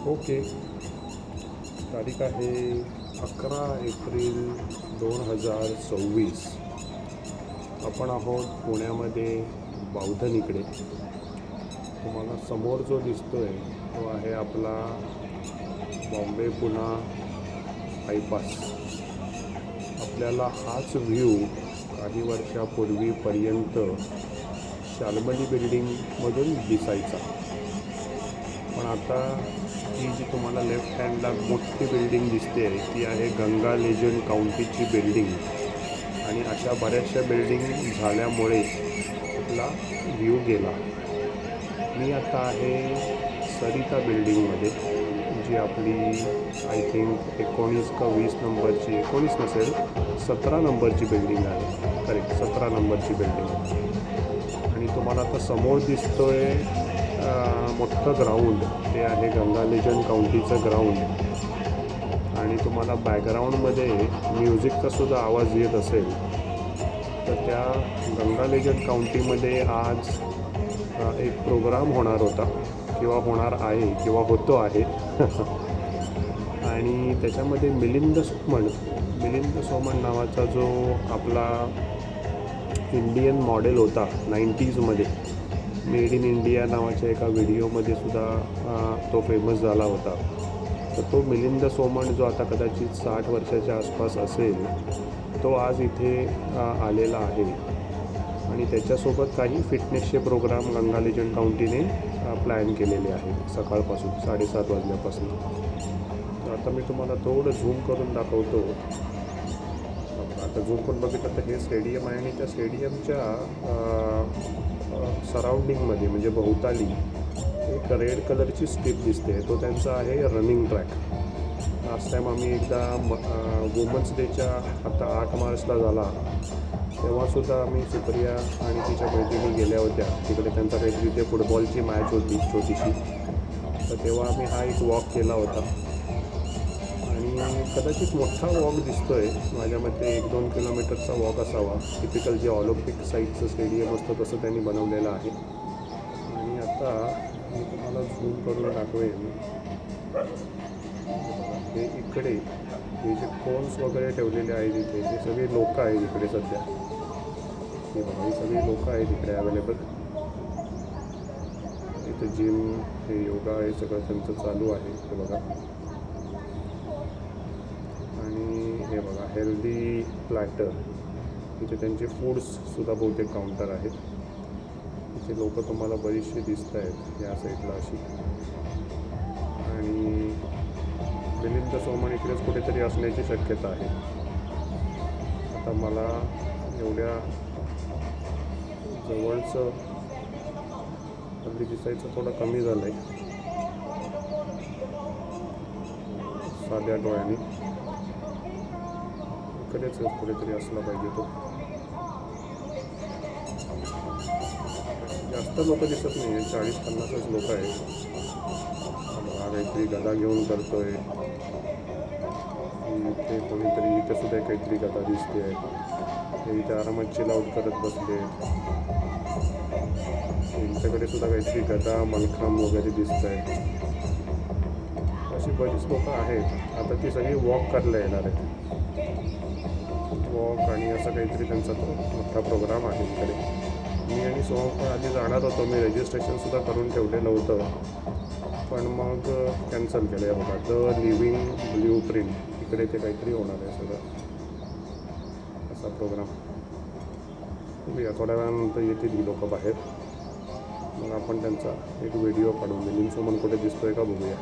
Okay. तारीख आहे 11 April 2024. आपण आहोत पुण्यामध्ये बावधन इकडे. तुम्हाला समोर जो दिसतोय तो आहे आपला बॉम्बे पुणा बायपास. आपल्याला हाच व्ह्यू काही वर्षापूर्वीपर्यंत शाल्मली बिल्डिंगमधून दिसायचा. पण आता ही जी तुम्हाला लेफ्ट हँडला मोठी बिल्डिंग दिसते ती आहे गंगा लेजंड काउंटीची बिल्डिंग. आणि अशा बऱ्याचशा बिल्डिंग झाल्यामुळे आपला व्ह्यू गेला. मी आता आहे सरिता बिल्डिंगमध्ये, जी आपली आय थिंक 19 का 20 नंबरची, 19 नसेल 17 नंबरची बिल्डिंग आहे. करेक्ट, 17 नंबरची बिल्डिंग. आणि तुम्हाला आता समोर दिसतोय मोठं ग्राउंड, ते आहे गंगा लेजंड काउंटीचं ग्राउंड. आणि तुम्हाला बॅकग्राऊंडमध्ये म्युझिकचा सुद्धा आवाज येत असेल तर त्या गंगा लेजंड काउंटीमध्ये आज एक प्रोग्राम होणार होता किंवा होणार आहे किंवा होतो आहे. आणि त्याच्यामध्ये मिलिंद सोमण नावाचा जो आपला इंडियन मॉडेल होता 90sमध्ये, मेड इन इंडिया नावाच्या एका व्हिडिओमध्ये सुद्धा तो फेमस झाला होता. तर तो मिलिंद सोमण जो आता कदाचित 60 वर्षाच्या आसपास असेल, तो आज इथे आलेला आहे. आणि त्याच्यासोबत काही फिटनेसचे प्रोग्राम गंगा लेजंड काउंटीने प्लॅन केलेले आहेत सकाळपासून 7:30 वाजल्यापासून. तर आता मी तुम्हाला थोडं झूम करून दाखवतो. आता झूम करून बघितलं तर हे स्टेडियम आहे आणि त्या स्टेडियमच्या सराउंडिंगमध्ये म्हणजे भोवताली एक रेड कलरची स्ट्रीप दिसते. तो त्यांचा आहे रनिंग ट्रॅक. लास्ट टाईम आम्ही एकदा वुमन्स डेच्या आता 8 मार्चला झाला तेव्हासुद्धा आम्ही सुप्रिया आणि तिच्या मैत्रिणी गेल्या होत्या तिकडे. त्यांचा काहीतरी ते फुटबॉलची मॅच होती छोटीशी. तर तेव्हा आम्ही हा एक वॉक केला होता. आणि कदाचित मोठा वॉक दिसतो आहे, माझ्या मते 1-2 किलोमीटरचा वॉक असावा. टिपिकल जे ऑलिम्पिक साईडचं स्टेडियम असतं तसं त्यांनी बनवलेलं आहे. आणि आता मी तुम्हाला झूम करून दाखवेन. हे इकडे हे जे कोन्स वगैरे ठेवलेले आहेत इथे, हे सगळे लोक आहेत इकडे सध्या. हे बघा, ही सगळी लोक आहेत इकडे अवेलेबल. इथे जिम, हे योगा, हे सगळं त्यांचं चालू आहे. हे बघा. आणि हे बघा हेल्दी प्लॅटर. इथे त्यांचे फूड्ससुद्धा बहुतेक काउंटर आहेत. इथे लोक तुम्हाला बरीचशी दिसत आहेत या साईडला अशी. आणि मिलिंद सोमण इकडेच कुठेतरी असण्याची शक्यता आहे. आता मला एवढ्या जवळचं हल्ली दिसायचं थोडं कमी झालं आहे साध्या डोळ्यांनी. इकडेच कुठेतरी असला पाहिजे तो. जास्त लोक दिसत नाही आहे, 40-50च लोक आहेत. हा काहीतरी गदा घेऊन करतोय. इथे कोणीतरी, इथे सुद्धा काहीतरी गदा दिसते आहे. इथे आरामात चिल आउट करत बसले. यांच्याकडे सुद्धा काहीतरी गदा, मलखांब वगैरे दिसत आहे. अशी बरीच लोकं आहेत. आता ती सगळी वॉक करायला येणार आहेत. वॉक आणि असं काहीतरी त्यांचा तो मोठा प्रोग्राम आहे इकडे. मी आणि सोहम पण आधी जाणार होतो. मी रजिस्ट्रेशनसुद्धा करून ठेवलेलं होतं, पण मग कॅन्सल केलं आहे. बघा, द लिव्हिंग ब्ल्यू प्रिंट, इकडे ते काहीतरी होणार आहे सगळं असा प्रोग्राम. बघूया, थोड्या वेळानंतर येतील ही लोकं बाहेर. मग आपण त्यांचा एक व्हिडिओ काढून मिलिंद सोमण कुठे दिसतो आहे का बघूया.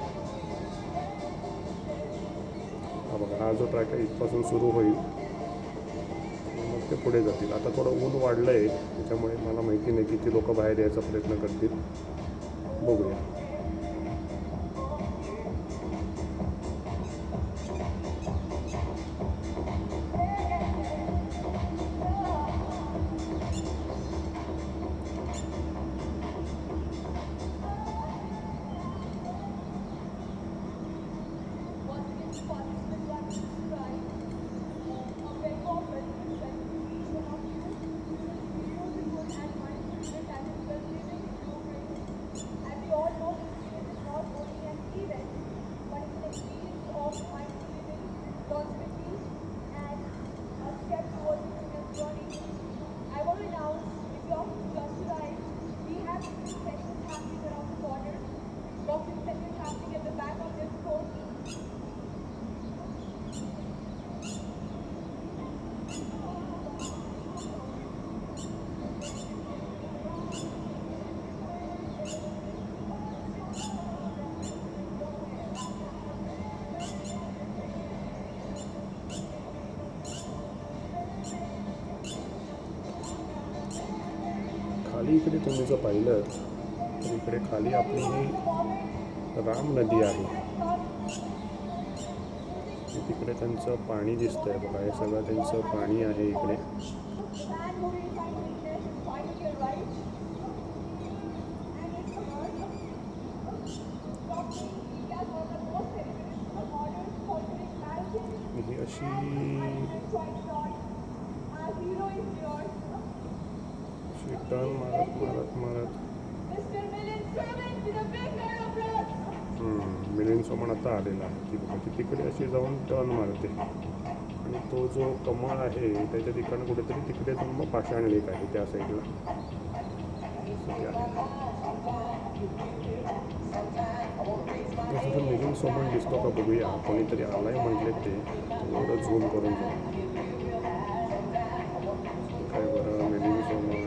हा बघा, हा जो ट्रॅक आहे इथपासून सुरू होईल, मग ते पुढे जातील. आता थोडं ऊन वाढलं आहे त्याच्यामुळे मला माहिती नाही किती लोक बाहेर यायचा प्रयत्न करतील. बघूया. खाली इकडे तुम्ही जर पाहिलं तर इकडे खाली आपली ही राम नदी आहे. तिकडे त्यांचं पाणी दिसतंय बघा, हे सगळं त्यांचं पाणी आहे इकडे. ही अशी टर्न मारत मिलिंद सोमण आता आलेला आहे की बघा, ती तिकडे अशी जाऊन टर्न मारते आणि तो जो कमळ आहे त्याच्या ठिकाणी कुठेतरी तिकडे जाऊन मग पाषाण लेक आहे त्या साईडला. जसं मिलिंद सोमण दिसतो का बघूया, कोणीतरी आलाय म्हटले ते थोडं झूम करून जाऊ. काय बरं मिलिंद सोमण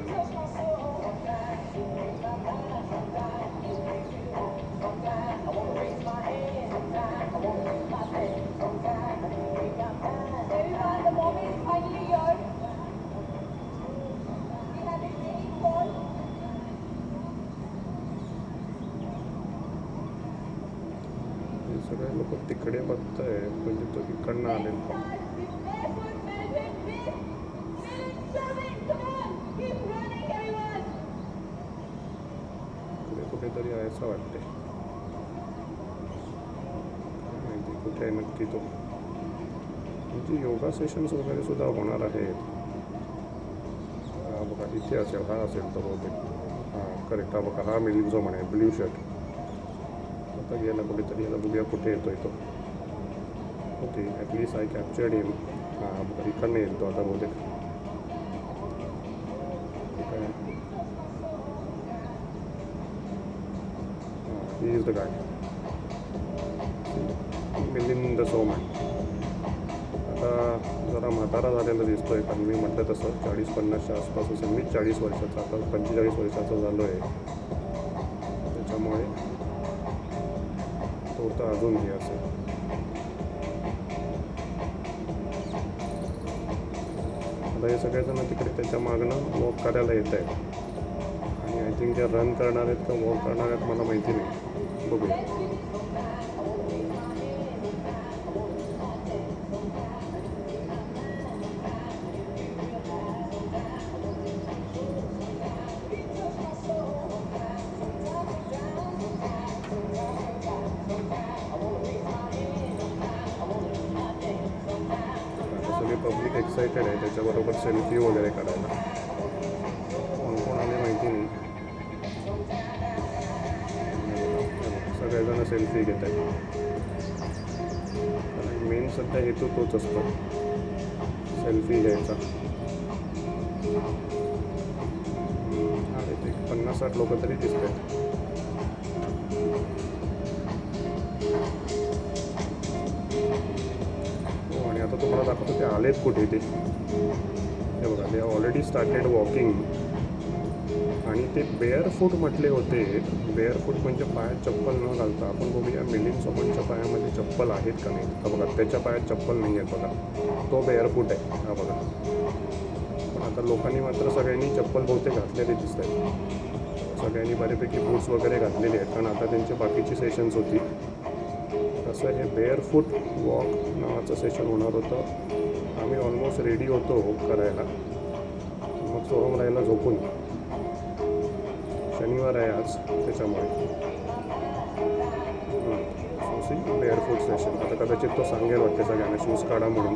सगळे लोक तिकडे बघताय, म्हणजे तो इकडनं आलेला. इकडे कुठेतरी आहे असं वाटते, माहिती कुठे आहे नक्की तो. म्हणजे योगा सेशन्स वगैरे सुद्धा होणार आहेत. हा बघा इथे असेल, हा असेल तर बहुतेक. हां करेक्ट, हा बघा हा मिलिंद सोमण आहे, ब्ल्यू शर्ट. आता गेला कुठेतरी, याला बघूया कुठे येतो तो. ओके ॲटलीस्ट आय कॅप्चर्ड हिम. हां बघा इकडनं येईल तो आता बहुतेक. ठीक आहे, he is the guy, Milind Soman. आता जरा म्हातारा झालेला दिसतोय, कारण मी म्हटलं तसं 40-50च्या आसपास असेल. मी 40 वर्षाचा, आता 45 वर्षाचा झालो आहे. त्याच्यामुळे तो तर अजून हे असेल. आता हे सगळेजण तिकडे त्याच्या मागणं वॉक करायला येत आहेत आणि आय थिंक ते रन करणार आहेत का वॉक करणार आहेत मला माहिती नाही, बघूया. सगळे पब्लिक एक्सायटेड आहे त्याच्याबरोबर सेल्फी वगैरे काढायला. कोण आले माहिती नाही, सगळेजण सेल्फी घेत आहेत. कारण मेन सध्या हेतू तोच असतो, सेल्फी घ्यायचा. एक 50-60 लोक तरी दिसत आहेत. आणि आता तुम्हाला दाखवतो ते आलेत कुठे ते. हे बघा, ते ऑलरेडी स्टार्टेड वॉकिंग. आणि ते बेअर फूट म्हटले होते. बेअर फूट म्हणजे पायात चप्पल न घालता. आपण बघूया मिलिंद सोमणच्या पायामध्ये चप्पल आहेत का नाही. हा बघा त्याच्या पायात चप्पल नाही आहेत बघा, तो बेअर फूट आहे. हा बघा, पण आता लोकांनी मात्र सगळ्यांनी चप्पल बहुतेक घातलेले दिसत आहेत. सगळ्यांनी बऱ्यापैकी बूट्स वगैरे घातलेले आहेत, कारण आता त्यांची बाकीची सेशन्स होती. असं हे बेअर फूट वॉक नावाचं सेशन होणार होतं. आम्ही ऑलमोस्ट रेडी होतो करायला, मग सोहम राहायला झोपून. शनिवार आहे आज त्याच्यामुळे. बेअर फूट सेशन आता कदाचित तो सांगेल वाटते सगळ्यांना शूज काढा म्हणून.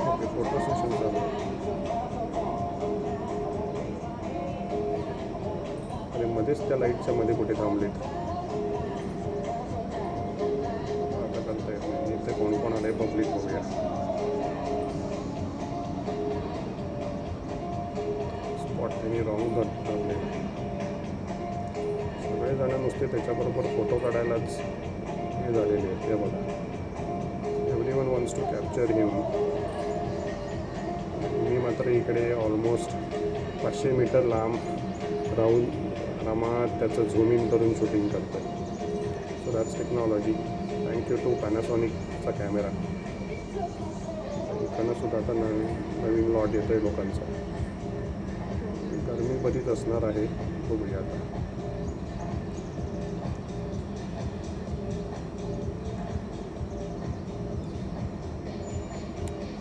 ओके फोटो सेशन चालू. आणि मध्येच त्या लाईटच्या मध्ये कुठे थांबलेत. आता करता येत नाही. इथे कोण कोण आले पब्लिक बघूया. स्पॉट त्यांनी रॉंग धरले. सगळेजण नुसते त्याच्याबरोबर फोटो काढायलाच हे झालेले आहेत. ते बघा, everyone wants to capture him. मी मात्र इकडे ऑलमोस्ट 500 मीटर लांब राहून आरामात त्याचं झूम इन करून शूटिंग करतो. So that's technology. Thank you to Panasonic मेगापिक्सलचा कॅमेरा. इकडनं सुद्धा आता नवीन लॉट येतो आहे लोकांचा. गरमी बरीच असणार आहे, बघूया आता.